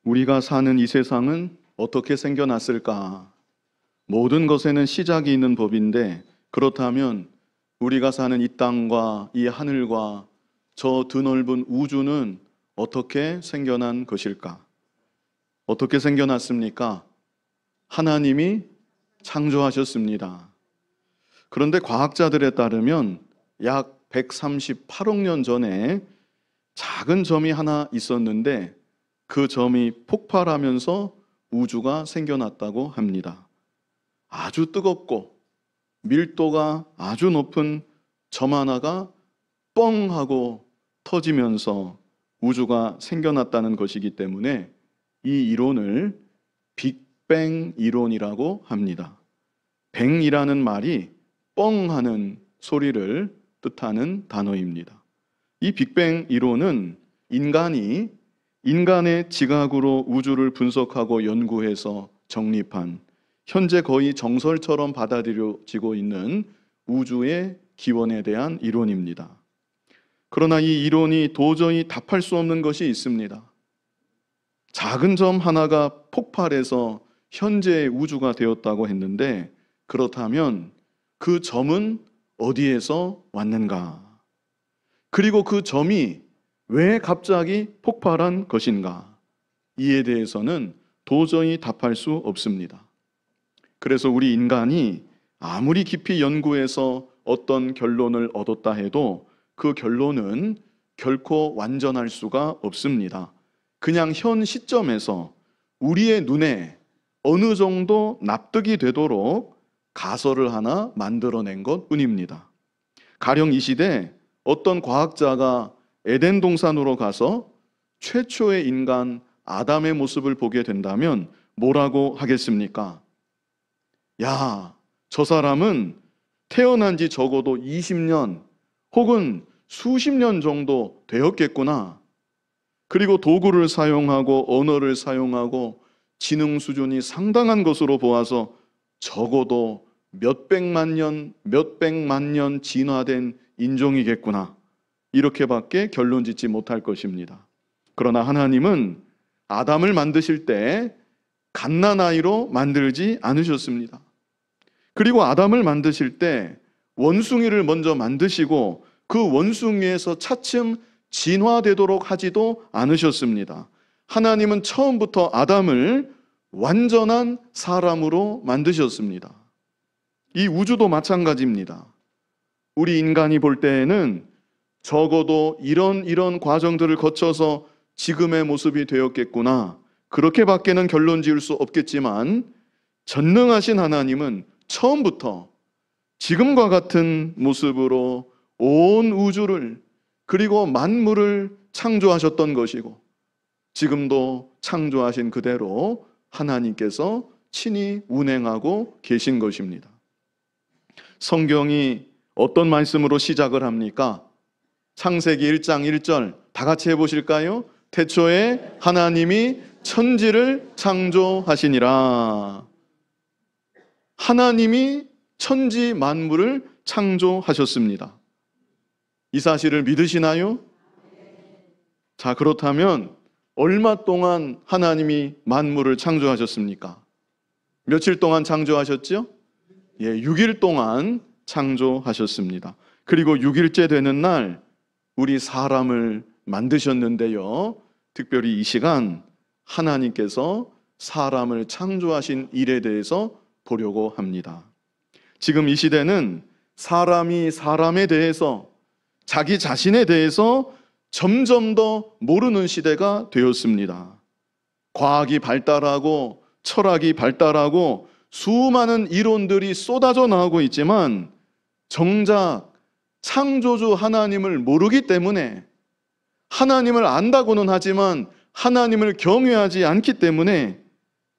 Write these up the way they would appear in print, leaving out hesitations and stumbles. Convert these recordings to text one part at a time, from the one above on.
우리가 사는 이 세상은 어떻게 생겨났을까? 모든 것에는 시작이 있는 법인데, 그렇다면 우리가 사는 이 땅과 이 하늘과 저 드넓은 우주는 어떻게 생겨난 것일까? 어떻게 생겨났습니까? 하나님이 창조하셨습니다. 그런데 과학자들에 따르면 약 138억 년 전에 작은 점이 하나 있었는데 그 점이 폭발하면서 우주가 생겨났다고 합니다. 아주 뜨겁고 밀도가 아주 높은 점 하나가 뻥 하고 터지면서 우주가 생겨났다는 것이기 때문에 이 이론을 빅뱅 이론이라고 합니다. 뱅이라는 말이 뻥 하는 소리를 뜻하는 단어입니다. 이 빅뱅 이론은 인간의 지각으로 우주를 분석하고 연구해서 정립한 현재 거의 정설처럼 받아들여지고 있는 우주의 기원에 대한 이론입니다. 그러나 이 이론이 도저히 답할 수 없는 것이 있습니다. 작은 점 하나가 폭발해서 현재의 우주가 되었다고 했는데, 그렇다면 그 점은 어디에서 왔는가? 그리고 그 점이 왜 갑자기 폭발한 것인가? 이에 대해서는 도저히 답할 수 없습니다. 그래서 우리 인간이 아무리 깊이 연구해서 어떤 결론을 얻었다 해도 그 결론은 결코 완전할 수가 없습니다. 그냥 현 시점에서 우리의 눈에 어느 정도 납득이 되도록 가설을 하나 만들어낸 것 뿐입니다. 가령 이 시대 어떤 과학자가 에덴 동산으로 가서 최초의 인간 아담의 모습을 보게 된다면 뭐라고 하겠습니까? 야, 저 사람은 태어난 지 적어도 20년 혹은 수십 년 정도 되었겠구나. 그리고 도구를 사용하고 언어를 사용하고 지능 수준이 상당한 것으로 보아서 적어도 몇백만 년 진화된 인종이겠구나. 이렇게밖에 결론 짓지 못할 것입니다. 그러나 하나님은 아담을 만드실 때 갓난아이로 만들지 않으셨습니다. 그리고 아담을 만드실 때 원숭이를 먼저 만드시고 그 원숭이에서 차츰 진화되도록 하지도 않으셨습니다. 하나님은 처음부터 아담을 완전한 사람으로 만드셨습니다. 이 우주도 마찬가지입니다. 우리 인간이 볼 때에는 적어도 이런 과정들을 거쳐서 지금의 모습이 되었겠구나, 그렇게밖에는 결론 지을 수 없겠지만, 전능하신 하나님은 처음부터 지금과 같은 모습으로 온 우주를 그리고 만물을 창조하셨던 것이고, 지금도 창조하신 그대로 하나님께서 친히 운행하고 계신 것입니다. 성경이 어떤 말씀으로 시작을 합니까? 창세기 1장 1절 다 같이 해보실까요? 태초에 하나님이 천지를 창조하시니라. 하나님이 천지 만물을 창조하셨습니다. 이 사실을 믿으시나요? 자, 그렇다면 얼마 동안 하나님이 만물을 창조하셨습니까? 며칠 동안 창조하셨죠? 6일 동안 창조하셨습니다. 그리고 6일째 되는 날 우리 사람을 만드셨는데요, 특별히 이 시간 하나님께서 사람을 창조하신 일에 대해서 보려고 합니다. 지금 이 시대는 사람이 사람에 대해서, 자기 자신에 대해서 점점 더 모르는 시대가 되었습니다. 과학이 발달하고 철학이 발달하고 수많은 이론들이 쏟아져 나오고 있지만 정작 창조주 하나님을 모르기 때문에, 하나님을 안다고는 하지만 하나님을 경외하지 않기 때문에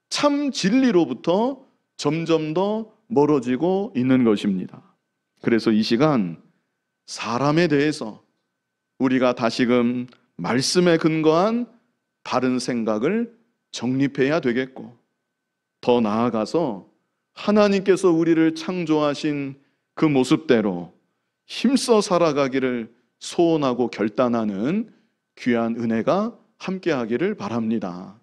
참 진리로부터 점점 더 멀어지고 있는 것입니다. 그래서 이 시간 사람에 대해서 우리가 다시금 말씀에 근거한 바른 생각을 정립해야 되겠고, 더 나아가서 하나님께서 우리를 창조하신 그 모습대로 힘써 살아가기를 소원하고 결단하는 귀한 은혜가 함께하기를 바랍니다.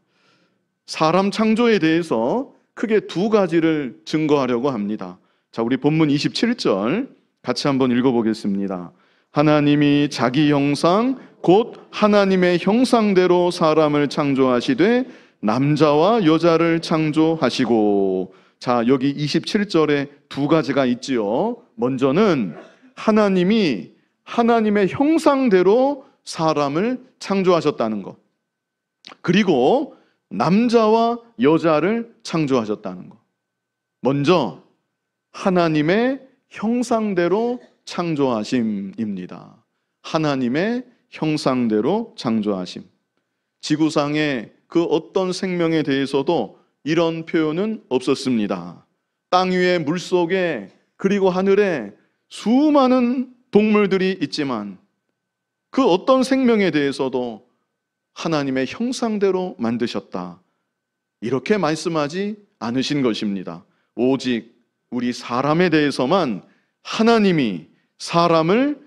사람 창조에 대해서 크게 두 가지를 증거하려고 합니다. 자, 우리 본문 27절 같이 한번 읽어보겠습니다. 하나님이 자기 형상 곧 하나님의 형상대로 사람을 창조하시되 남자와 여자를 창조하시고. 자, 여기 27절에 두 가지가 있지요. 먼저는 하나님이 하나님의 형상대로 사람을 창조하셨다는 것, 그리고 남자와 여자를 창조하셨다는 것. 먼저 하나님의 형상대로 창조하심입니다. 하나님의 형상대로 창조하심. 지구상의 그 어떤 생명에 대해서도 이런 표현은 없었습니다. 땅 위에, 물속에, 그리고 하늘에 수많은 동물들이 있지만 그 어떤 생명에 대해서도 하나님의 형상대로 만드셨다, 이렇게 말씀하지 않으신 것입니다. 오직 우리 사람에 대해서만 하나님이 사람을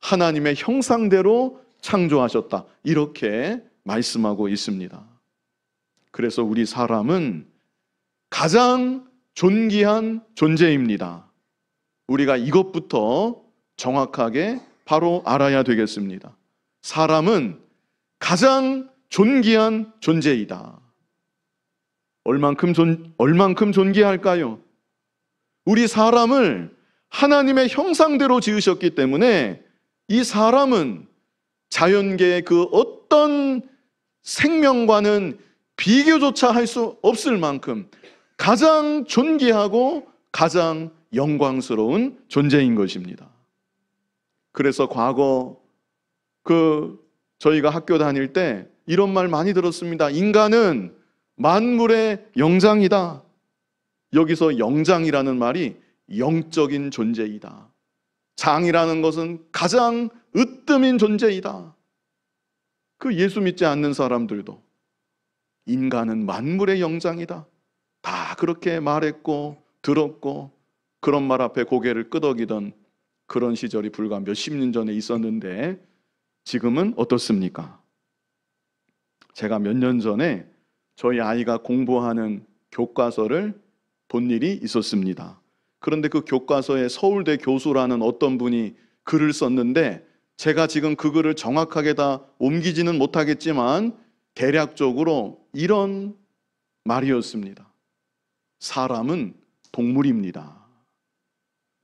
하나님의 형상대로 창조하셨다, 이렇게 말씀하고 있습니다. 그래서 우리 사람은 가장 존귀한 존재입니다. 우리가 이것부터 정확하게 바로 알아야 되겠습니다. 사람은 가장 존귀한 존재이다. 얼만큼 존귀할까요? 우리 사람을 하나님의 형상대로 지으셨기 때문에 이 사람은 자연계의 그 어떤 생명과는 비교조차 할 수 없을 만큼 가장 존귀하고 가장 영광스러운 존재인 것입니다. 그래서 과거 저희가 학교 다닐 때 이런 말 많이 들었습니다. 인간은 만물의 영장이다. 여기서 영장이라는 말이 영적인 존재이다. 장이라는 것은 가장 으뜸인 존재이다. 그 예수 믿지 않는 사람들도 인간은 만물의 영장이다, 다 그렇게 말했고 들었고, 그런 말 앞에 고개를 끄덕이던 그런 시절이 불과 몇십 년 전에 있었는데 지금은 어떻습니까? 제가 몇 년 전에 저희 아이가 공부하는 교과서를 본 일이 있었습니다. 그런데 그 교과서에 서울대 교수라는 어떤 분이 글을 썼는데, 제가 지금 그 글을 정확하게 다 옮기지는 못하겠지만 대략적으로 이런 말이었습니다. 사람은 동물입니다.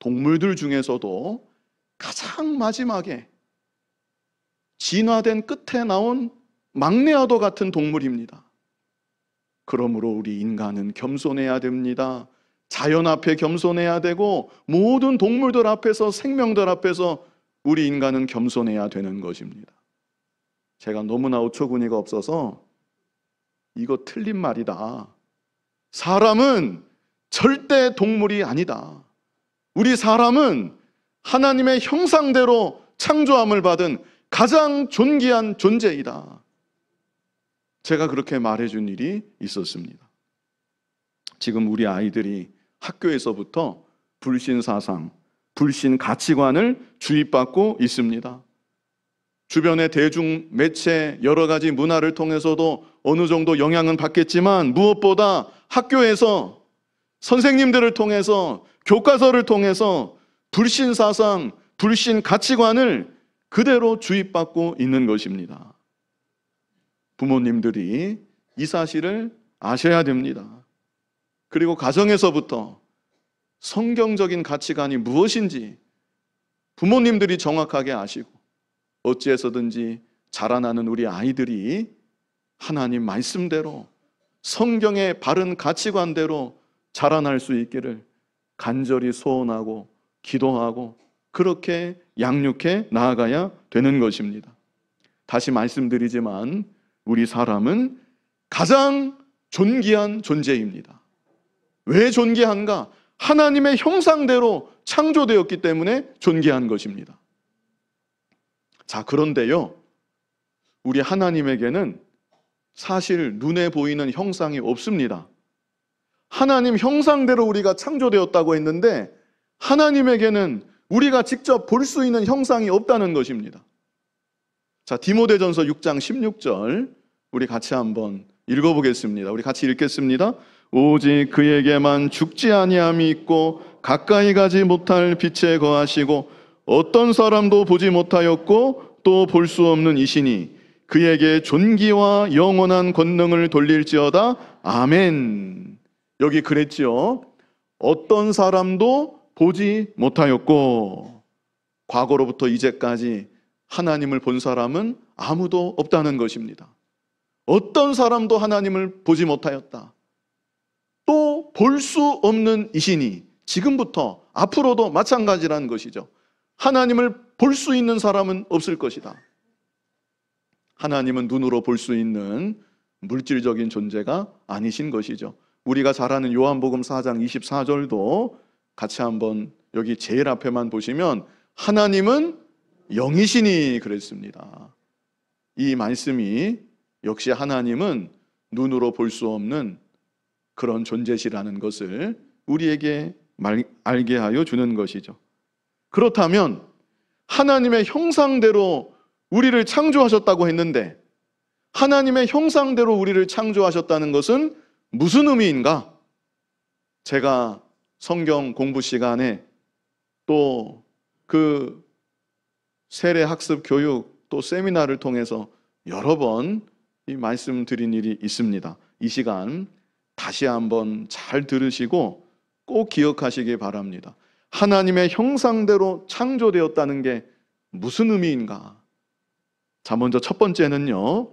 동물들 중에서도 가장 마지막에 진화된 끝에 나온 막내아도 같은 동물입니다. 그러므로 우리 인간은 겸손해야 됩니다. 자연 앞에 겸손해야 되고 모든 동물들 앞에서, 생명들 앞에서 우리 인간은 겸손해야 되는 것입니다. 제가 너무나 어처구니가 없어서 이거 틀린 말이다, 사람은 절대 동물이 아니다, 우리 사람은 하나님의 형상대로 창조함을 받은 가장 존귀한 존재이다, 제가 그렇게 말해준 일이 있었습니다. 지금 우리 아이들이 학교에서부터 불신 사상, 불신 가치관을 주입받고 있습니다. 주변의 대중 매체, 여러 가지 문화를 통해서도 어느 정도 영향은 받겠지만 무엇보다 학교에서 선생님들을 통해서, 교과서를 통해서 불신 사상, 불신 가치관을 그대로 주입받고 있는 것입니다. 부모님들이 이 사실을 아셔야 됩니다. 그리고 가정에서부터 성경적인 가치관이 무엇인지 부모님들이 정확하게 아시고, 어찌해서든지 자라나는 우리 아이들이 하나님 말씀대로, 성경의 바른 가치관대로 자라날 수 있기를 간절히 소원하고 기도하고 그렇게 양육해 나아가야 되는 것입니다. 다시 말씀드리지만 우리 사람은 가장 존귀한 존재입니다. 왜 존귀한가? 하나님의 형상대로 창조되었기 때문에 존귀한 것입니다. 자, 그런데요, 우리 하나님에게는 사실 눈에 보이는 형상이 없습니다. 하나님 형상대로 우리가 창조되었다고 했는데 하나님에게는 우리가 직접 볼 수 있는 형상이 없다는 것입니다. 자, 디모데전서 6장 16절 우리 같이 한번 읽어보겠습니다. 우리 같이 읽겠습니다. 오직 그에게만 죽지 아니함이 있고 가까이 가지 못할 빛에 거하시고 어떤 사람도 보지 못하였고 또 볼 수 없는 이시니 그에게 존귀와 영원한 권능을 돌릴지어다. 아멘. 여기 그랬지요. 어떤 사람도 보지 못하였고, 과거로부터 이제까지 하나님을 본 사람은 아무도 없다는 것입니다. 어떤 사람도 하나님을 보지 못하였다. 또 볼 수 없는 이시니, 지금부터 앞으로도 마찬가지라는 것이죠. 하나님을 볼 수 있는 사람은 없을 것이다. 하나님은 눈으로 볼 수 있는 물질적인 존재가 아니신 것이죠. 우리가 잘 아는 요한복음 4장 24절도 같이 한번 여기 제일 앞에만 보시면 하나님은 영이시니 그랬습니다. 이 말씀이 역시 하나님은 눈으로 볼 수 없는 그런 존재시라는 것을 우리에게 알게 하여 주는 것이죠. 그렇다면 하나님의 형상대로 우리를 창조하셨다고 했는데, 하나님의 형상대로 우리를 창조하셨다는 것은 무슨 의미인가? 제가 성경 공부 시간에 또 그 세례학습 교육 또 세미나를 통해서 여러 번 이 말씀 드린 일이 있습니다. 이 시간 다시 한번 잘 들으시고 꼭 기억하시기 바랍니다. 하나님의 형상대로 창조되었다는 게 무슨 의미인가? 자, 먼저 첫 번째는요,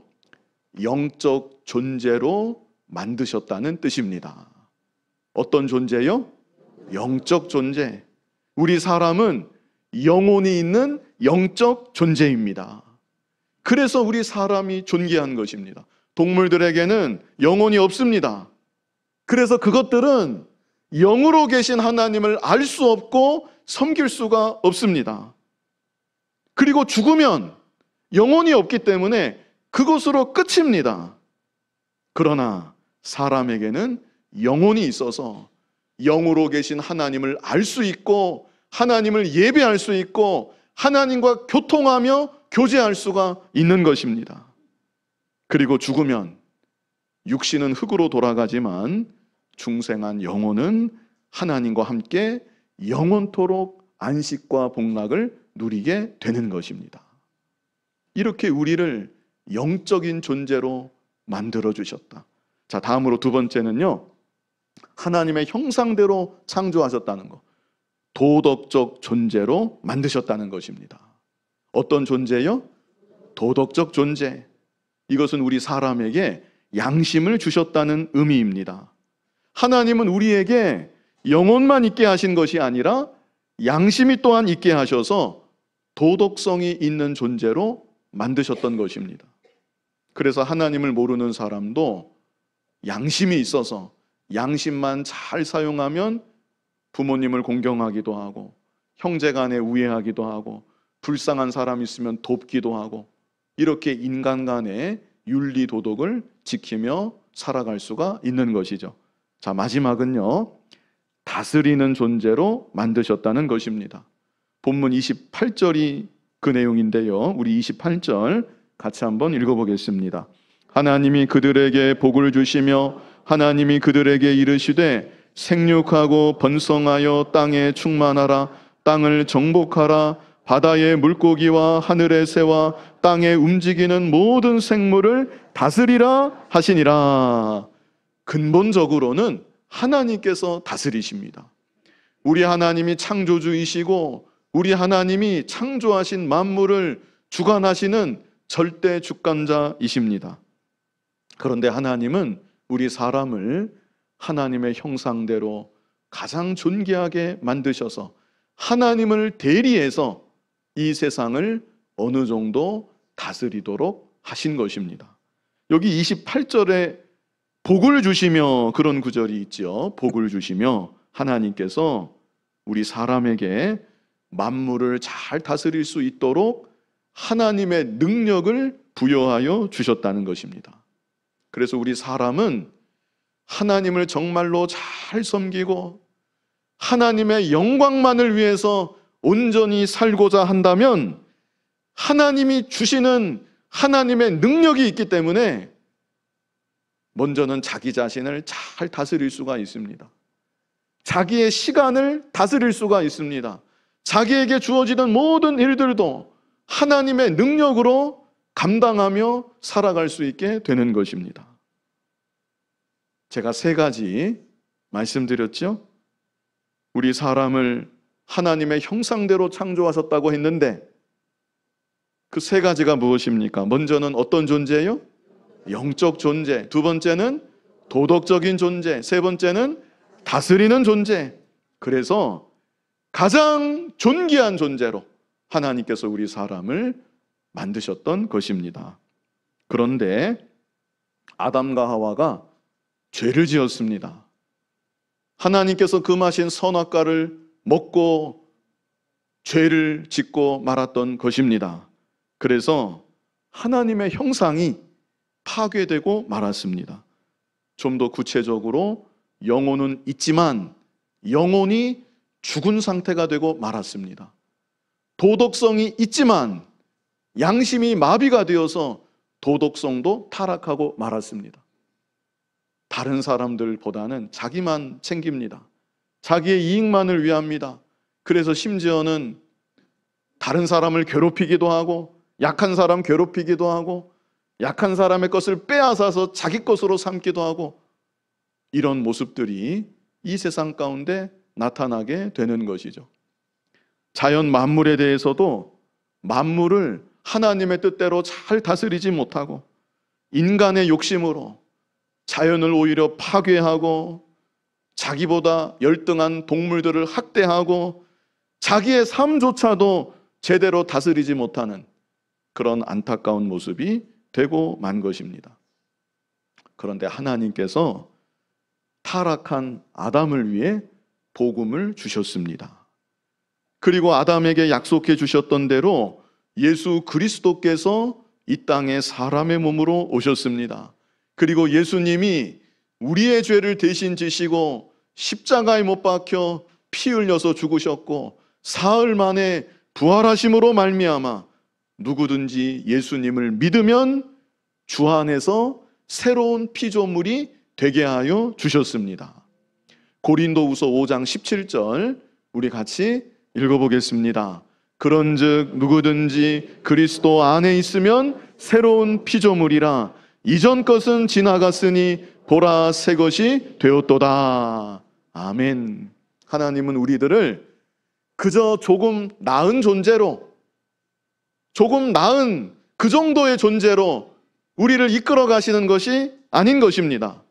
영적 존재로 만드셨다는 뜻입니다. 어떤 존재요? 영적 존재. 우리 사람은 영혼이 있는 영적 존재입니다. 그래서 우리 사람이 존귀한 것입니다. 동물들에게는 영혼이 없습니다. 그래서 그것들은 영으로 계신 하나님을 알 수 없고 섬길 수가 없습니다. 그리고 죽으면 영혼이 없기 때문에 그것으로 끝입니다. 그러나 사람에게는 영혼이 있어서 영으로 계신 하나님을 알 수 있고 하나님을 예배할 수 있고 하나님과 교통하며 교제할 수가 있는 것입니다. 그리고 죽으면 육신은 흙으로 돌아가지만 중생한 영혼은 하나님과 함께 영원토록 안식과 복락을 누리게 되는 것입니다. 이렇게 우리를 영적인 존재로 만들어 주셨다. 자, 다음으로 두 번째는요, 하나님의 형상대로 창조하셨다는 것, 도덕적 존재로 만드셨다는 것입니다. 어떤 존재요? 도덕적 존재. 이것은 우리 사람에게 양심을 주셨다는 의미입니다. 하나님은 우리에게 영혼만 있게 하신 것이 아니라 양심이 또한 있게 하셔서 도덕성이 있는 존재로 만드셨던 것입니다. 그래서 하나님을 모르는 사람도 양심이 있어서 양심만 잘 사용하면 부모님을 공경하기도 하고 형제 간에 우애하기도 하고 불쌍한 사람 있으면 돕기도 하고 이렇게 인간 간의 윤리 도덕을 지키며 살아갈 수가 있는 것이죠. 자, 마지막은요, 다스리는 존재로 만드셨다는 것입니다. 본문 28절이 그 내용인데요, 우리 28절 같이 한번 읽어보겠습니다. 하나님이 그들에게 복을 주시며 하나님이 그들에게 이르시되 생육하고 번성하여 땅에 충만하라. 땅을 정복하라. 바다의 물고기와 하늘의 새와 땅에 움직이는 모든 생물을 다스리라 하시니라. 근본적으로는 하나님께서 다스리십니다. 우리 하나님이 창조주이시고 우리 하나님이 창조하신 만물을 주관하시는 절대 주권자이십니다. 그런데 하나님은 우리 사람을 하나님의 형상대로 가장 존귀하게 만드셔서 하나님을 대리해서 이 세상을 어느 정도 다스리도록 하신 것입니다. 여기 28절에 복을 주시며 그런 구절이 있죠. 복을 주시며 하나님께서 우리 사람에게 만물을 잘 다스릴 수 있도록 하나님의 능력을 부여하여 주셨다는 것입니다. 그래서 우리 사람은 하나님을 정말로 잘 섬기고 하나님의 영광만을 위해서 온전히 살고자 한다면 하나님이 주시는 하나님의 능력이 있기 때문에 먼저는 자기 자신을 잘 다스릴 수가 있습니다. 자기의 시간을 다스릴 수가 있습니다. 자기에게 주어지는 모든 일들도 하나님의 능력으로 감당하며 살아갈 수 있게 되는 것입니다. 제가 3가지 말씀드렸죠? 우리 사람을 하나님의 형상대로 창조하셨다고 했는데 그 3가지가 무엇입니까? 먼저는 어떤 존재예요? 영적 존재. 2번째는 도덕적인 존재. 3번째는 다스리는 존재. 그래서 가장 존귀한 존재로 하나님께서 우리 사람을 만드셨던 것입니다. 그런데 아담과 하와가 죄를 지었습니다. 하나님께서 금하신 선악과를 먹고 죄를 짓고 말았던 것입니다. 그래서 하나님의 형상이 파괴되고 말았습니다. 좀 더 구체적으로 영혼은 있지만 영혼이 죽은 상태가 되고 말았습니다. 도덕성이 있지만 양심이 마비가 되어서 도덕성도 타락하고 말았습니다. 다른 사람들보다는 자기만 챙깁니다. 자기의 이익만을 위합니다. 그래서 심지어는 다른 사람을 괴롭히기도 하고 약한 사람 괴롭히기도 하고 약한 사람의 것을 빼앗아서 자기 것으로 삼기도 하고 이런 모습들이 이 세상 가운데 나타나게 되는 것이죠. 자연 만물에 대해서도 만물을 하나님의 뜻대로 잘 다스리지 못하고 인간의 욕심으로 자연을 오히려 파괴하고 자기보다 열등한 동물들을 학대하고 자기의 삶조차도 제대로 다스리지 못하는 그런 안타까운 모습이 되고 만 것입니다. 그런데 하나님께서 타락한 아담을 위해 복음을 주셨습니다. 그리고 아담에게 약속해 주셨던 대로 예수 그리스도께서 이 땅에 사람의 몸으로 오셨습니다. 그리고 예수님이 우리의 죄를 대신 지시고 십자가에 못 박혀 피 흘려서 죽으셨고 사흘 만에 부활하심으로 말미암아 누구든지 예수님을 믿으면 주 안에서 새로운 피조물이 되게 하여 주셨습니다. 고린도후서 5장 17절 우리 같이 읽어보겠습니다. 그런즉 누구든지 그리스도 안에 있으면 새로운 피조물이라 이전 것은 지나갔으니 보라 새 것이 되었도다. 아멘. 하나님은 우리들을 그저 조금 나은 존재로, 조금 나은 그 정도의 존재로 우리를 이끌어 가시는 것이 아닌 것입니다.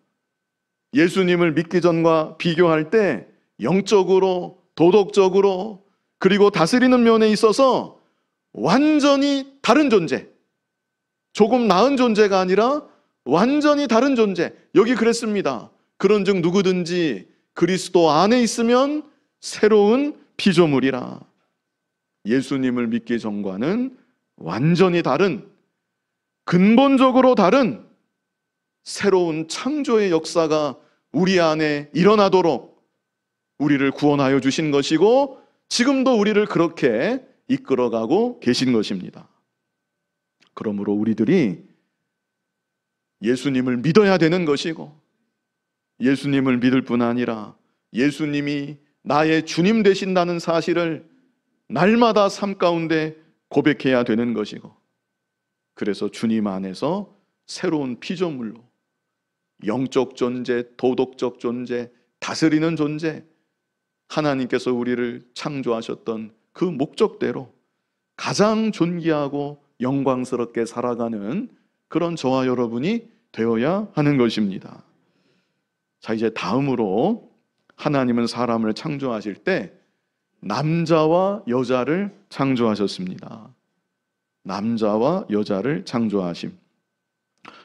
예수님을 믿기 전과 비교할 때 영적으로, 도덕적으로, 그리고 다스리는 면에 있어서 완전히 다른 존재, 조금 나은 존재가 아니라 완전히 다른 존재. 여기 그랬습니다. 그런즉 누구든지 그리스도 안에 있으면 새로운 피조물이라. 예수님을 믿기 전과는 완전히 다른, 근본적으로 다른 새로운 창조의 역사가 우리 안에 일어나도록 우리를 구원하여 주신 것이고 지금도 우리를 그렇게 이끌어가고 계신 것입니다. 그러므로 우리들이 예수님을 믿어야 되는 것이고 예수님을 믿을 뿐 아니라 예수님이 나의 주님 되신다는 사실을 날마다 삶 가운데 고백해야 되는 것이고 그래서 주님 안에서 새로운 피조물로 영적 존재, 도덕적 존재, 다스리는 존재, 하나님께서 우리를 창조하셨던 그 목적대로 가장 존귀하고 영광스럽게 살아가는 그런 저와 여러분이 되어야 하는 것입니다. 자, 이제 다음으로 하나님은 사람을 창조하실 때 남자와 여자를 창조하셨습니다. 남자와 여자를 창조하심.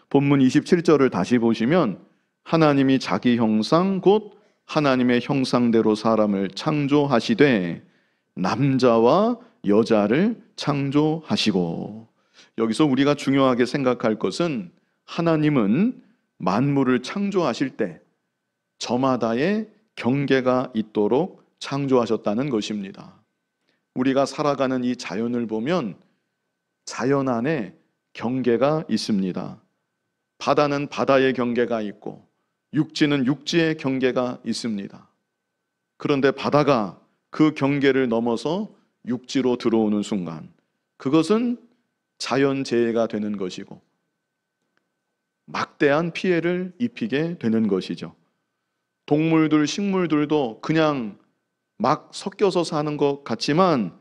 본문 27절을 다시 보시면 하나님이 자기 형상 곧 하나님의 형상대로 사람을 창조하시되 남자와 여자를 창조하시고. 여기서 우리가 중요하게 생각할 것은 하나님은 만물을 창조하실 때 저마다의 경계가 있도록 창조하셨다는 것입니다. 우리가 살아가는 이 자연을 보면 자연 안에 경계가 있습니다. 바다는 바다의 경계가 있고 육지는 육지의 경계가 있습니다. 그런데 바다가 그 경계를 넘어서 육지로 들어오는 순간 그것은 자연재해가 되는 것이고 막대한 피해를 입히게 되는 것이죠. 동물들, 식물들도 그냥 막 섞여서 사는 것 같지만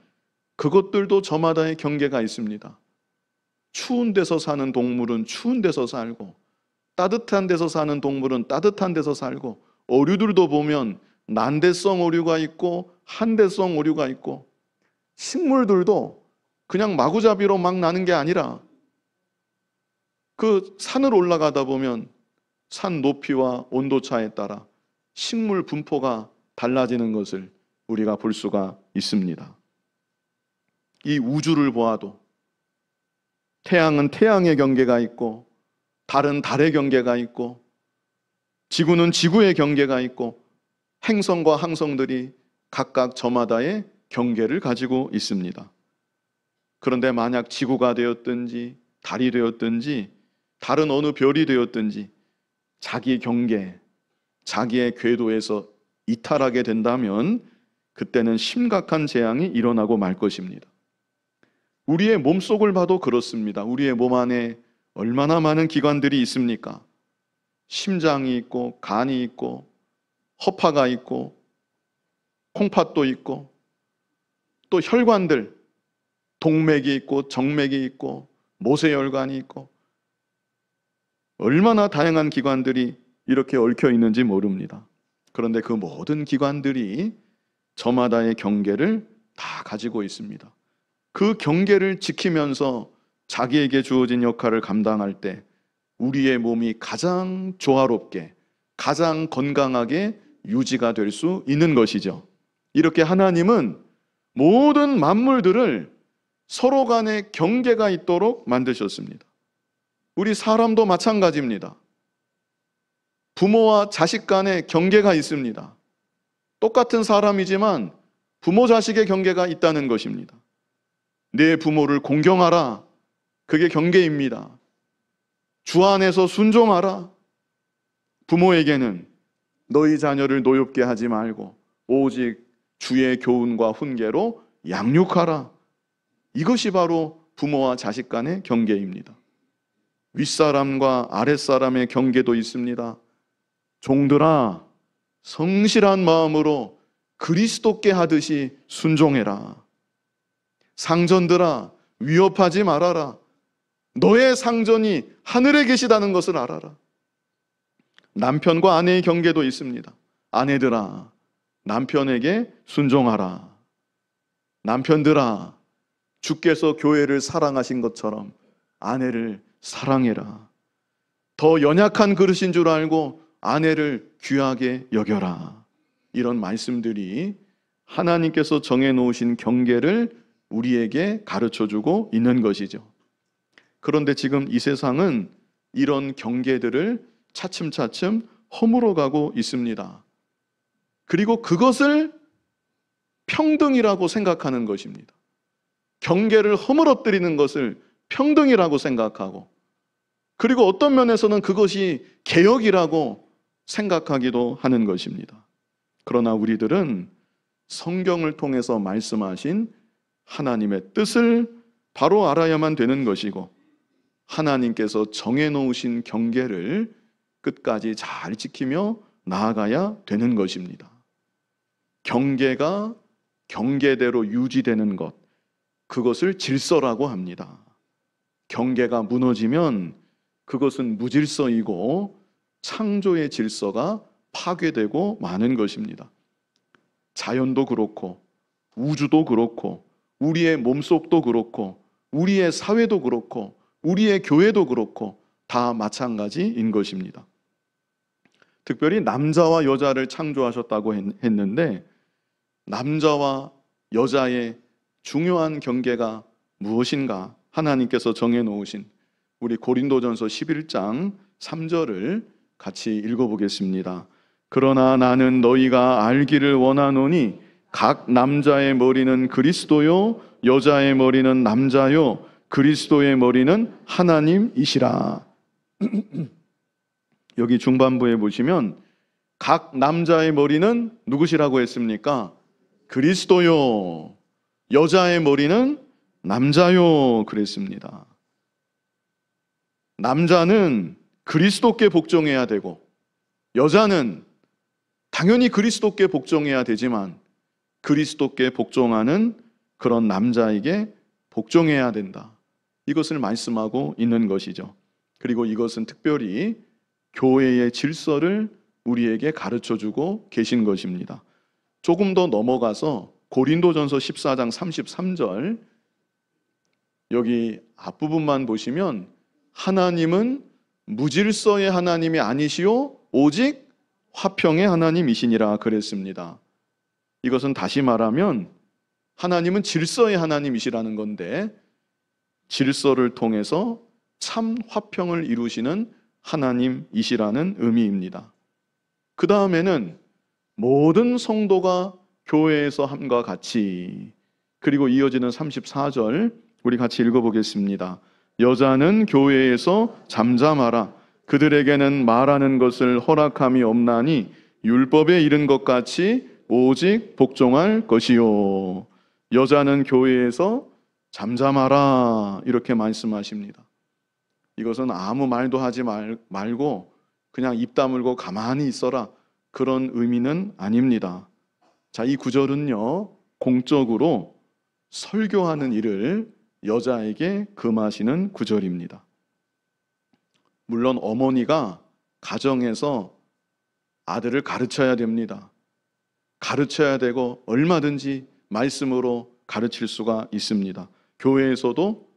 그것들도 저마다의 경계가 있습니다. 추운 데서 사는 동물은 추운 데서 살고 따뜻한 데서 사는 동물은 따뜻한 데서 살고 어류들도 보면 난대성 어류가 있고 한대성 어류가 있고 식물들도 그냥 마구잡이로 막 나는 게 아니라 그 산을 올라가다 보면 산 높이와 온도차에 따라 식물 분포가 달라지는 것을 우리가 볼 수가 있습니다. 이 우주를 보아도 태양은 태양의 경계가 있고 달은 달의 경계가 있고 지구는 지구의 경계가 있고 행성과 항성들이 각각 저마다의 경계를 가지고 있습니다. 그런데 만약 지구가 되었든지 달이 되었든지 다른 어느 별이 되었든지 자기 경계, 자기의 궤도에서 이탈하게 된다면 그때는 심각한 재앙이 일어나고 말 것입니다. 우리의 몸속을 봐도 그렇습니다. 우리의 몸 안에 얼마나 많은 기관들이 있습니까? 심장이 있고 간이 있고 허파가 있고 콩팥도 있고 또 혈관들, 동맥이 있고 정맥이 있고 모세혈관이 있고 얼마나 다양한 기관들이 이렇게 얽혀 있는지 모릅니다. 그런데 그 모든 기관들이 저마다의 경계를 다 가지고 있습니다. 그 경계를 지키면서 자기에게 주어진 역할을 감당할 때 우리의 몸이 가장 조화롭게, 가장 건강하게 유지가 될 수 있는 것이죠. 이렇게 하나님은 모든 만물들을 서로 간에 경계가 있도록 만드셨습니다. 우리 사람도 마찬가지입니다. 부모와 자식 간에 경계가 있습니다. 똑같은 사람이지만 부모 자식의 경계가 있다는 것입니다. 내 부모를 공경하라. 그게 경계입니다. 주 안에서 순종하라. 부모에게는 너희 자녀를 노엽게 하지 말고 오직 주의 교훈과 훈계로 양육하라. 이것이 바로 부모와 자식 간의 경계입니다. 윗사람과 아랫사람의 경계도 있습니다. 종들아, 성실한 마음으로 그리스도께 하듯이 순종해라. 상전들아, 위협하지 말아라. 너의 상전이 하늘에 계시다는 것을 알아라. 남편과 아내의 경계도 있습니다. 아내들아, 남편에게 순종하라. 남편들아, 주께서 교회를 사랑하신 것처럼 아내를 사랑해라. 더 연약한 그릇인 줄 알고 아내를 귀하게 여겨라. 이런 말씀들이 하나님께서 정해놓으신 경계를 우리에게 가르쳐주고 있는 것이죠. 그런데 지금 이 세상은 이런 경계들을 차츰차츰 허물어가고 있습니다. 그리고 그것을 평등이라고 생각하는 것입니다. 경계를 허물어뜨리는 것을 평등이라고 생각하고, 그리고 어떤 면에서는 그것이 개혁이라고 생각하기도 하는 것입니다. 그러나 우리들은 성경을 통해서 말씀하신 하나님의 뜻을 바로 알아야만 되는 것이고, 하나님께서 정해놓으신 경계를 끝까지 잘 지키며 나아가야 되는 것입니다. 경계가 경계대로 유지되는 것, 그것을 질서라고 합니다. 경계가 무너지면 그것은 무질서이고 창조의 질서가 파괴되고 마는 것입니다. 자연도 그렇고 우주도 그렇고 우리의 몸속도 그렇고 우리의 사회도 그렇고 우리의 교회도 그렇고 다 마찬가지인 것입니다. 특별히 남자와 여자를 창조하셨다고 했는데, 남자와 여자의 중요한 경계가 무엇인가? 하나님께서 정해놓으신 우리 고린도전서 11장 3절을 같이 읽어보겠습니다. 그러나 나는 너희가 알기를 원하노니 각 남자의 머리는 그리스도요 여자의 머리는 남자요 그리스도의 머리는 하나님이시라. 여기 중반부에 보시면 각 남자의 머리는 누구시라고 했습니까? 그리스도요. 여자의 머리는 남자요. 그랬습니다. 남자는 그리스도께 복종해야 되고 여자는 당연히 그리스도께 복종해야 되지만 그리스도께 복종하는 그런 남자에게 복종해야 된다. 이것을 말씀하고 있는 것이죠. 그리고 이것은 특별히 교회의 질서를 우리에게 가르쳐주고 계신 것입니다. 조금 더 넘어가서 고린도전서 14장 33절 여기 앞부분만 보시면 하나님은 무질서의 하나님이 아니시오 오직 화평의 하나님이시니라 그랬습니다. 이것은 다시 말하면 하나님은 질서의 하나님이시라는 건데 질서를 통해서 참 화평을 이루시는 하나님이시라는 의미입니다. 그 다음에는 모든 성도가 교회에서 함과 같이, 그리고 이어지는 34절 우리 같이 읽어보겠습니다. 여자는 교회에서 잠잠하라. 그들에게는 말하는 것을 허락함이 없나니 율법에 이른 것 같이 오직 복종할 것이요. 여자는 교회에서 잠잠하라 이렇게 말씀하십니다. 이것은 아무 말도 하지 말고 그냥 입 다물고 가만히 있어라 그런 의미는 아닙니다. 자, 이 구절은요 공적으로 설교하는 일을 여자에게 금하시는 구절입니다. 물론 어머니가 가정에서 아들을 가르쳐야 됩니다. 가르쳐야 되고 얼마든지 말씀으로 가르칠 수가 있습니다. 교회에서도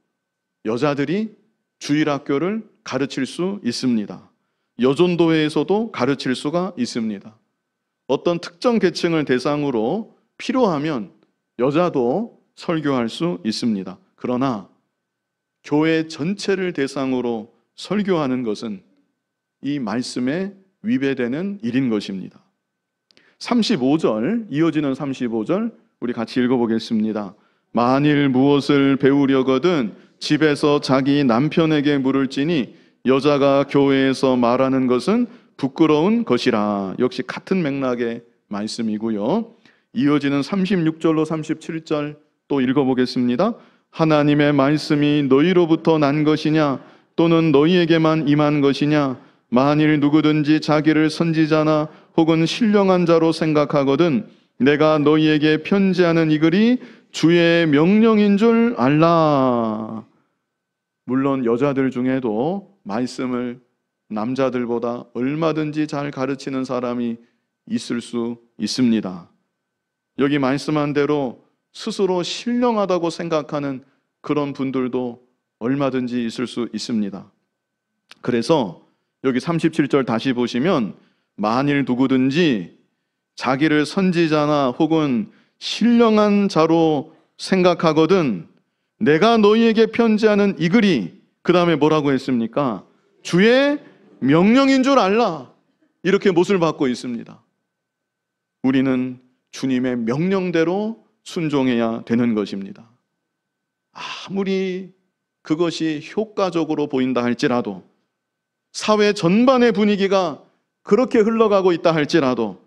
여자들이 주일학교를 가르칠 수 있습니다. 여전도회에서도 가르칠 수가 있습니다. 어떤 특정 계층을 대상으로 필요하면 여자도 설교할 수 있습니다. 그러나 교회 전체를 대상으로 설교하는 것은 이 말씀에 위배되는 일인 것입니다. 35절, 이어지는 35절 우리 같이 읽어보겠습니다. 만일 무엇을 배우려거든 집에서 자기 남편에게 물을지니 여자가 교회에서 말하는 것은 부끄러운 것이라. 역시 같은 맥락의 말씀이고요. 이어지는 36절로 37절 또 읽어보겠습니다. 하나님의 말씀이 너희로부터 난 것이냐 또는 너희에게만 임한 것이냐. 만일 누구든지 자기를 선지자나 혹은 신령한 자로 생각하거든 내가 너희에게 편지하는 이 글이 주의 명령인 줄 알라. 물론 여자들 중에도 말씀을 남자들보다 얼마든지 잘 가르치는 사람이 있을 수 있습니다. 여기 말씀한 대로 스스로 신령하다고 생각하는 그런 분들도 얼마든지 있을 수 있습니다. 그래서 여기 37절 다시 보시면 만일 누구든지 자기를 선지자나 혹은 신령한 자로 생각하거든 내가 너희에게 편지하는 이 글이, 그 다음에 뭐라고 했습니까? 주의 명령인 줄 알라. 이렇게 못을 받고 있습니다. 우리는 주님의 명령대로 순종해야 되는 것입니다. 아무리 그것이 효과적으로 보인다 할지라도, 사회 전반의 분위기가 그렇게 흘러가고 있다 할지라도,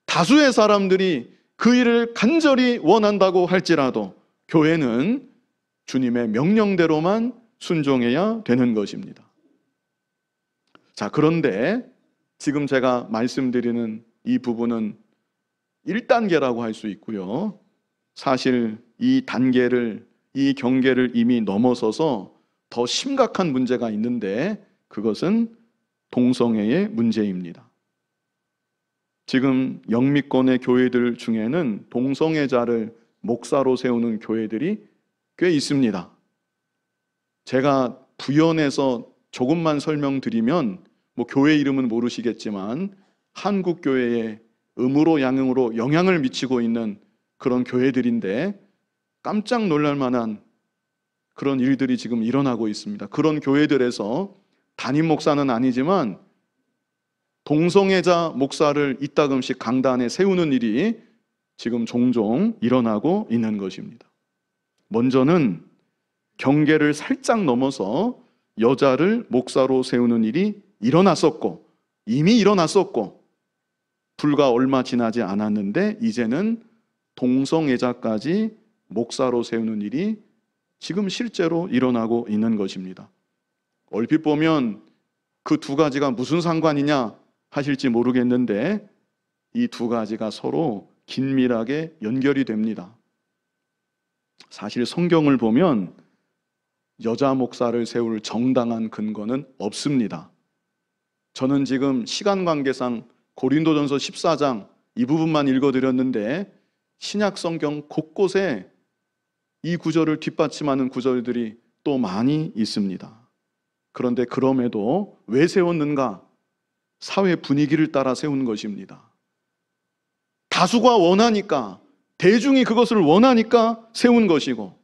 다수의 사람들이 그 일을 간절히 원한다고 할지라도 교회는 주님의 명령대로만 순종해야 되는 것입니다. 자, 그런데 지금 제가 말씀드리는 이 부분은 1단계라고 할 수 있고요. 사실 이 단계를, 이 경계를 이미 넘어서서 더 심각한 문제가 있는데 그것은 동성애의 문제입니다. 지금 영미권의 교회들 중에는 동성애자를 목사로 세우는 교회들이 꽤 있습니다. 제가 부연해서 조금만 설명드리면 교회 이름은 모르시겠지만 한국 교회에 음으로 양으로 영향을 미치고 있는 그런 교회들인데 깜짝 놀랄 만한 그런 일들이 지금 일어나고 있습니다. 그런 교회들에서 담임 목사는 아니지만 동성애자 목사를 이따금씩 강단에 세우는 일이 지금 종종 일어나고 있는 것입니다. 먼저는 경계를 살짝 넘어서 여자를 목사로 세우는 일이 일어났었고, 이미 일어났었고, 불과 얼마 지나지 않았는데 이제는 동성애자까지 목사로 세우는 일이 지금 실제로 일어나고 있는 것입니다. 얼핏 보면 그 두 가지가 무슨 상관이냐 하실지 모르겠는데 이 두 가지가 서로 긴밀하게 연결이 됩니다. 사실 성경을 보면 여자 목사를 세울 정당한 근거는 없습니다. 저는 지금 시간 관계상 고린도전서 14장 이 부분만 읽어드렸는데 신약 성경 곳곳에 이 구절을 뒷받침하는 구절들이 또 많이 있습니다. 그런데 그럼에도 왜 세웠는가? 사회 분위기를 따라 세운 것입니다. 다수가 원하니까, 대중이 그것을 원하니까 세운 것이고,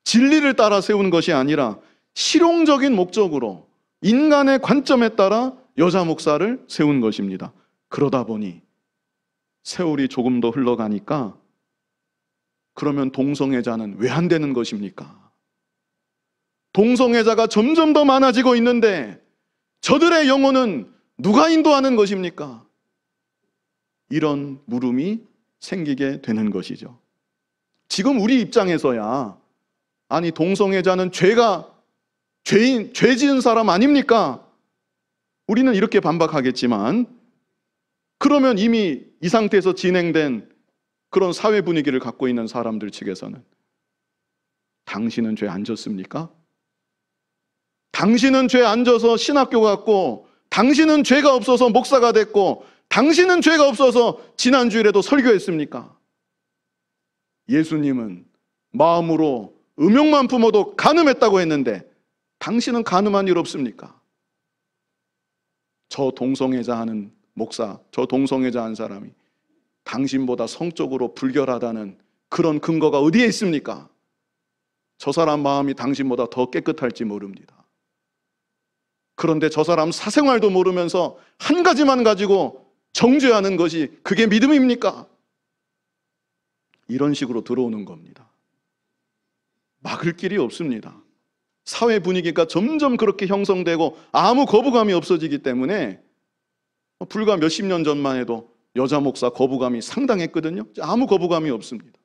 진리를 따라 세운 것이 아니라 실용적인 목적으로 인간의 관점에 따라 여자 목사를 세운 것입니다. 그러다 보니 세월이 조금 더 흘러가니까 그러면 동성애자는 왜 안 되는 것입니까? 동성애자가 점점 더 많아지고 있는데 저들의 영혼은 누가 인도하는 것입니까? 이런 물음이 생기게 되는 것이죠. 지금 우리 입장에서야 아니 동성애자는 죄 지은 사람 아닙니까? 우리는 이렇게 반박하겠지만 그러면 이미 이 상태에서 진행된 그런 사회 분위기를 갖고 있는 사람들 측에서는 당신은 죄 안 졌습니까? 당신은 죄 안 져서 신학교 갔고, 당신은 죄가 없어서 목사가 됐고, 당신은 죄가 없어서 지난주일에도 설교했습니까? 예수님은 마음으로 음욕만 품어도 간음했다고 했는데 당신은 간음한 일 없습니까? 저 동성애자 하는 목사, 저 동성애자 한 사람이 당신보다 성적으로 불결하다는 그런 근거가 어디에 있습니까? 저 사람 마음이 당신보다 더 깨끗할지 모릅니다. 그런데 저 사람 사생활도 모르면서 한 가지만 가지고 정죄하는 것이 그게 믿음입니까? 이런 식으로 들어오는 겁니다. 막을 길이 없습니다. 사회 분위기가 점점 그렇게 형성되고 아무 거부감이 없어지기 때문에 불과 몇십 년 전만 해도 여자 목사 거부감이 상당했거든요. 아무 거부감이 없습니다.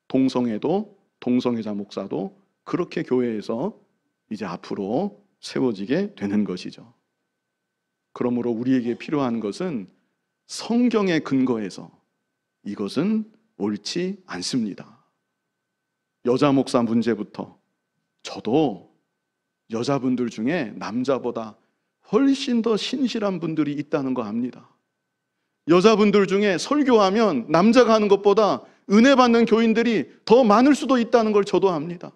동성애도 동성애자 목사도 그렇게 교회에서 이제 앞으로 세워지게 되는 것이죠. 그러므로 우리에게 필요한 것은 성경의 근거에서 이것은 옳지 않습니다. 여자 목사 문제부터 저도 여자분들 중에 남자보다 훨씬 더 신실한 분들이 있다는 거 압니다. 여자분들 중에 설교하면 남자가 하는 것보다 은혜 받는 교인들이 더 많을 수도 있다는 걸 저도 압니다.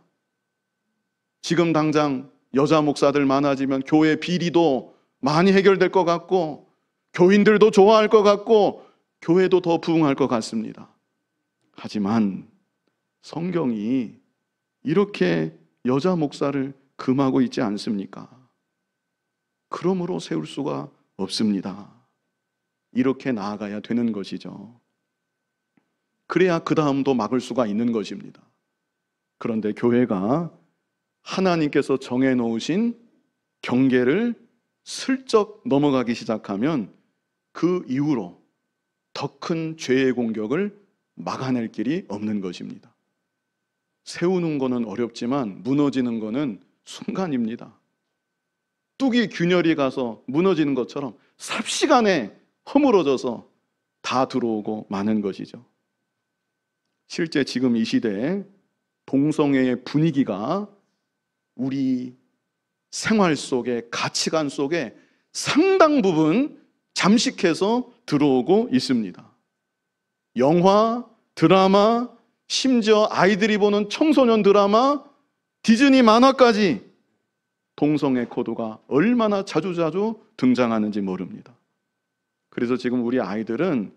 지금 당장 여자 목사들 많아지면 교회 비리도 많이 해결될 것 같고 교인들도 좋아할 것 같고 교회도 더 부흥할 것 같습니다. 하지만 성경이 이렇게 여자 목사를 금하고 있지 않습니까? 그러므로 세울 수가 없습니다. 이렇게 나아가야 되는 것이죠. 그래야 그 다음도 막을 수가 있는 것입니다. 그런데 교회가 하나님께서 정해놓으신 경계를 슬쩍 넘어가기 시작하면 그 이후로 더 큰 죄의 공격을 막아낼 길이 없는 것입니다. 세우는 거는 어렵지만 무너지는 거는 순간입니다. 뚝이 균열이 가서 무너지는 것처럼 삽시간에 허물어져서 다 들어오고 마는 것이죠. 실제 지금 이 시대에 동성애의 분위기가 우리 생활 속에, 가치관 속에 상당 부분 잠식해서 들어오고 있습니다. 영화, 드라마, 심지어 아이들이 보는 청소년 드라마, 디즈니 만화까지 동성애 코드가 얼마나 자주자주 등장하는지 모릅니다. 그래서 지금 우리 아이들은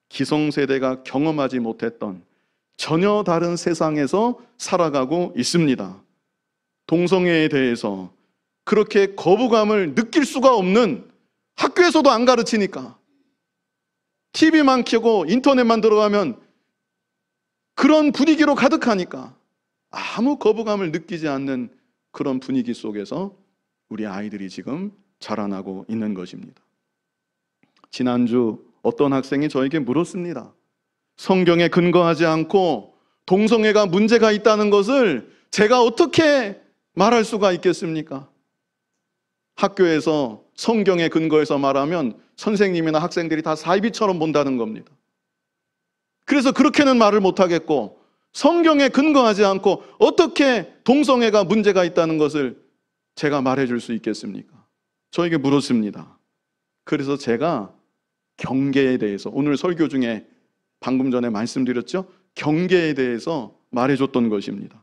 기성세대가 경험하지 못했던 전혀 다른 세상에서 살아가고 있습니다. 동성애에 대해서 그렇게 거부감을 느낄 수가 없는, 학교에서도 안 가르치니까, TV만 켜고 인터넷만 들어가면 그런 분위기로 가득하니까 아무 거부감을 느끼지 않는 그런 분위기 속에서 우리 아이들이 지금 자라나고 있는 것입니다. 지난주 어떤 학생이 저에게 물었습니다. 성경에 근거하지 않고 동성애가 문제가 있다는 것을 제가 어떻게 말할 수가 있겠습니까? 학교에서 성경에 근거해서 말하면 선생님이나 학생들이 다 사이비처럼 본다는 겁니다. 그래서 그렇게는 말을 못하겠고, 성경에 근거하지 않고 어떻게 동성애가 문제가 있다는 것을 제가 말해줄 수 있겠습니까? 저에게 물었습니다. 그래서 제가 경계에 대해서, 오늘 설교 중에 방금 전에 말씀드렸죠? 경계에 대해서 말해줬던 것입니다.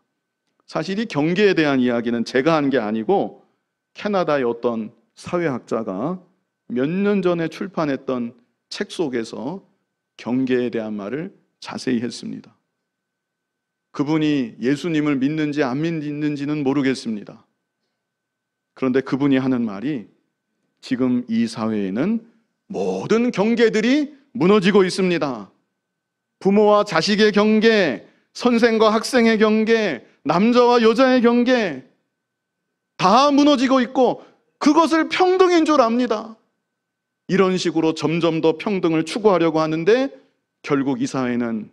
사실 이 경계에 대한 이야기는 제가 한 게 아니고 캐나다의 어떤 사회학자가 몇 년 전에 출판했던 책 속에서 경계에 대한 말을 자세히 했습니다. 그분이 예수님을 믿는지 안 믿는지는 모르겠습니다. 그런데 그분이 하는 말이, 지금 이 사회에는 모든 경계들이 무너지고 있습니다. 부모와 자식의 경계, 선생과 학생의 경계, 남자와 여자의 경계 다 무너지고 있고 그것을 평등인 줄 압니다. 이런 식으로 점점 더 평등을 추구하려고 하는데 결국 이 사회는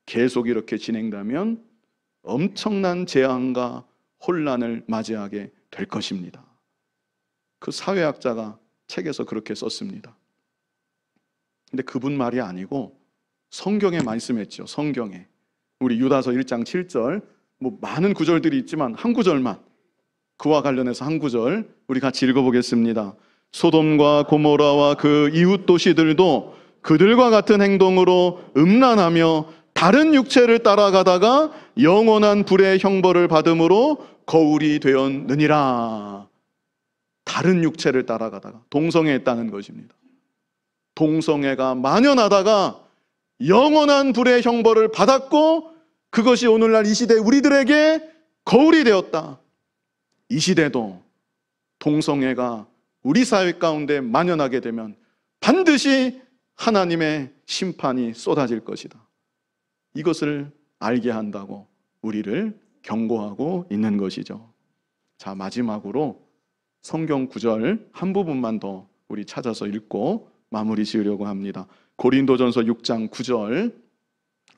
계속 이렇게 진행되면 엄청난 재앙과 혼란을 맞이하게 될 것입니다. 그 사회학자가 책에서 그렇게 썼습니다. 근데 그분 말이 아니고 성경에 말씀했죠. 성경에. 우리 유다서 1장 7절, 많은 구절들이 있지만 한 구절만, 그와 관련해서 한 구절 우리 같이 읽어보겠습니다. 소돔과 고모라와 그 이웃 도시들도 그들과 같은 행동으로 음란하며 다른 육체를 따라가다가 영원한 불의 형벌을 받음으로 거울이 되었느니라. 다른 육체를 따라가다가 동성애했다는 것입니다. 동성애가 만연하다가 영원한 불의 형벌을 받았고 그것이 오늘날 이 시대 우리들에게 거울이 되었다. 이 시대도 동성애가 우리 사회 가운데 만연하게 되면 반드시 하나님의 심판이 쏟아질 것이다. 이것을 알게 한다고 우리를 경고하고 있는 것이죠. 자, 마지막으로 성경 구절 한 부분만 더 우리 찾아서 읽고 마무리 지으려고 합니다. 고린도전서 6장 9절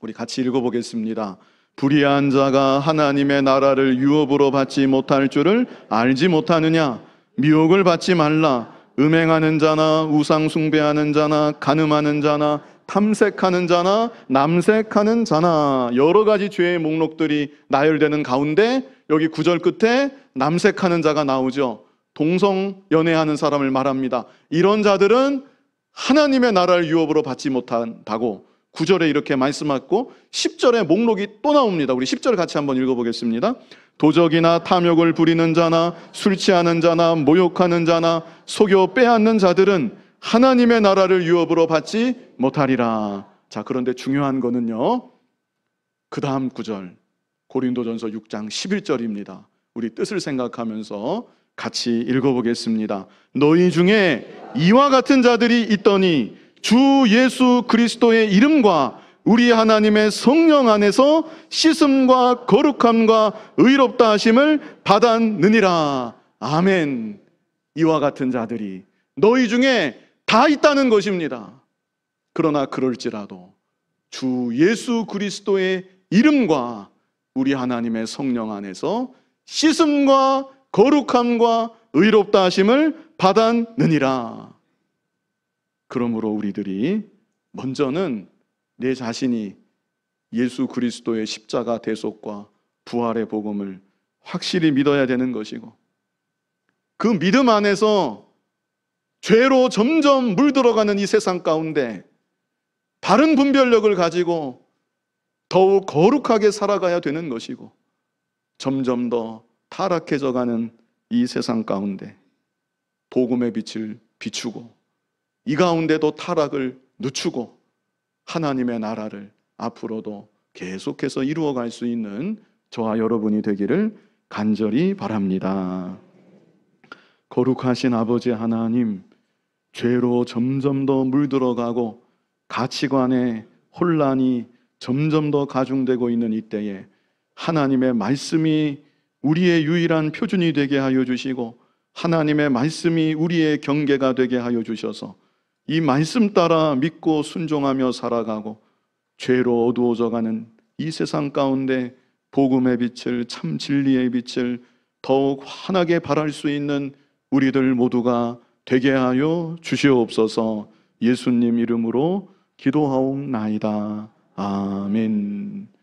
우리 같이 읽어보겠습니다. 불의한 자가 하나님의 나라를 유업으로 받지 못할 줄을 알지 못하느냐? 미혹을 받지 말라. 음행하는 자나 우상 숭배하는 자나 간음하는 자나 탐색하는 자나 남색하는 자나, 여러 가지 죄의 목록들이 나열되는 가운데 여기 9절 끝에 남색하는 자가 나오죠. 동성 연애하는 사람을 말합니다. 이런 자들은 하나님의 나라를 유업으로 받지 못한다고 9절에 이렇게 말씀하고 10절에 목록이 또 나옵니다. 우리 10절 같이 한번 읽어보겠습니다. 도적이나 탐욕을 부리는 자나 술 취하는 자나 모욕하는 자나 속여 빼앗는 자들은 하나님의 나라를 유업으로 받지 못하리라. 자, 그런데 중요한 거는요, 그 다음 구절 고린도전서 6장 11절입니다. 우리 뜻을 생각하면서 같이 읽어보겠습니다. 너희 중에 이와 같은 자들이 있더니 주 예수 그리스도의 이름과 우리 하나님의 성령 안에서 씻음과 거룩함과 의롭다 하심을 받았느니라. 아멘. 이와 같은 자들이 너희 중에 다 있다는 것입니다. 그러나 그럴지라도 주 예수 그리스도의 이름과 우리 하나님의 성령 안에서 씻음과 거룩함과 의롭다 하심을 받았느니라. 그러므로 우리들이 먼저는 내 자신이 예수 그리스도의 십자가 대속과 부활의 복음을 확실히 믿어야 되는 것이고, 그 믿음 안에서 죄로 점점 물들어가는 이 세상 가운데 바른 분별력을 가지고 더욱 거룩하게 살아가야 되는 것이고, 점점 더 타락해져가는 이 세상 가운데 복음의 빛을 비추고 이 가운데도 타락을 늦추고 하나님의 나라를 앞으로도 계속해서 이루어갈 수 있는 저와 여러분이 되기를 간절히 바랍니다. 거룩하신 아버지 하나님, 죄로 점점 더 물들어가고 가치관의 혼란이 점점 더 가중되고 있는 이때에 하나님의 말씀이 우리의 유일한 표준이 되게 하여 주시고 하나님의 말씀이 우리의 경계가 되게 하여 주셔서 이 말씀 따라 믿고 순종하며 살아가고 죄로 어두워져가는 이 세상 가운데 복음의 빛을, 참 진리의 빛을 더욱 환하게 발할 수 있는 우리들 모두가 되게 하여 주시옵소서. 예수님 이름으로 기도하옵나이다. 아멘.